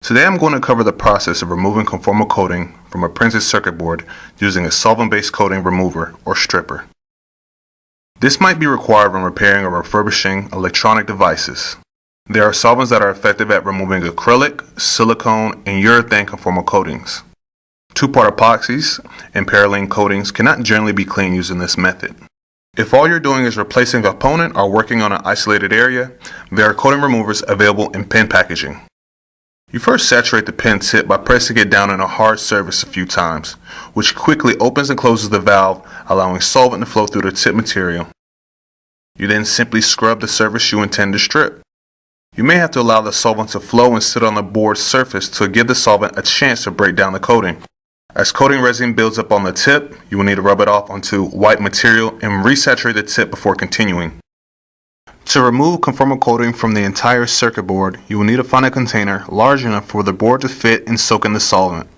Today I'm going to cover the process of removing conformal coating from a printed circuit board using a solvent-based coating remover or stripper. This might be required when repairing or refurbishing electronic devices. There are solvents that are effective at removing acrylic, silicone, and urethane conformal coatings. Two-part epoxies and parylene coatings cannot generally be cleaned using this method. If all you're doing is replacing a component or working on an isolated area, there are coating removers available in pen packaging. You first saturate the pen tip by pressing it down on a hard surface a few times, which quickly opens and closes the valve, allowing solvent to flow through the tip material. You then simply scrub the surface you intend to strip. You may have to allow the solvent to flow and sit on the board's surface to give the solvent a chance to break down the coating. As coating resin builds up on the tip, you will need to rub it off onto white material and resaturate the tip before continuing. To remove conformal coating from the entire circuit board, you will need to find a container large enough for the board to fit and soak in the solvent.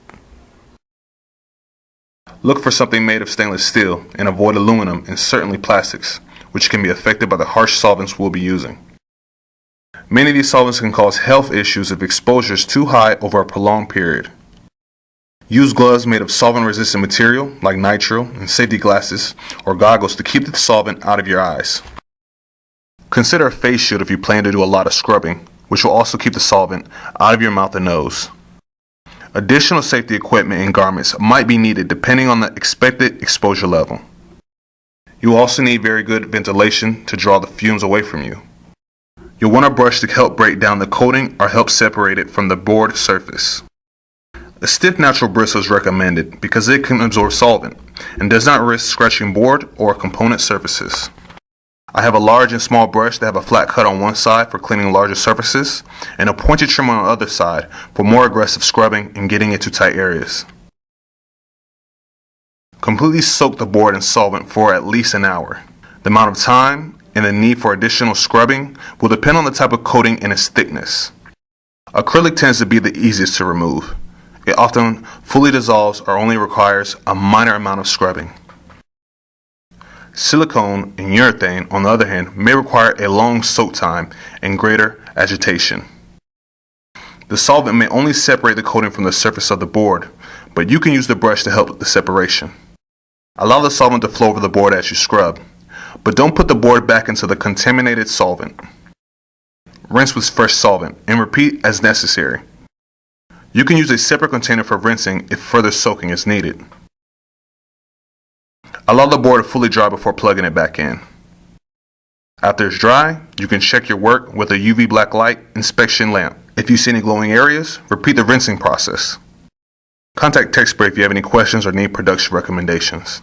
Look for something made of stainless steel and avoid aluminum and certainly plastics, which can be affected by the harsh solvents we'll be using. Many of these solvents can cause health issues if exposure is too high over a prolonged period. Use gloves made of solvent-resistant material like nitrile and safety glasses or goggles to keep the solvent out of your eyes. Consider a face shield if you plan to do a lot of scrubbing, which will also keep the solvent out of your mouth and nose. Additional safety equipment and garments might be needed depending on the expected exposure level. You will also need very good ventilation to draw the fumes away from you. You'll want a brush to help break down the coating or help separate it from the board surface. A stiff natural bristle is recommended because it can absorb solvent and does not risk scratching board or component surfaces. I have a large and small brush that have a flat cut on one side for cleaning larger surfaces and a pointed trim on the other side for more aggressive scrubbing and getting into tight areas. Completely soak the board in solvent for at least an hour. The amount of time and the need for additional scrubbing will depend on the type of coating and its thickness. Acrylic tends to be the easiest to remove. It often fully dissolves or only requires a minor amount of scrubbing. Silicone and urethane, on the other hand, may require a long soak time and greater agitation. The solvent may only separate the coating from the surface of the board, but you can use the brush to help with the separation. Allow the solvent to flow over the board as you scrub, but don't put the board back into the contaminated solvent. Rinse with fresh solvent and repeat as necessary. You can use a separate container for rinsing if further soaking is needed. Allow the board to fully dry before plugging it back in. After it's dry, you can check your work with a UV black light inspection lamp. If you see any glowing areas, repeat the rinsing process. Contact Techspray if you have any questions or need production recommendations.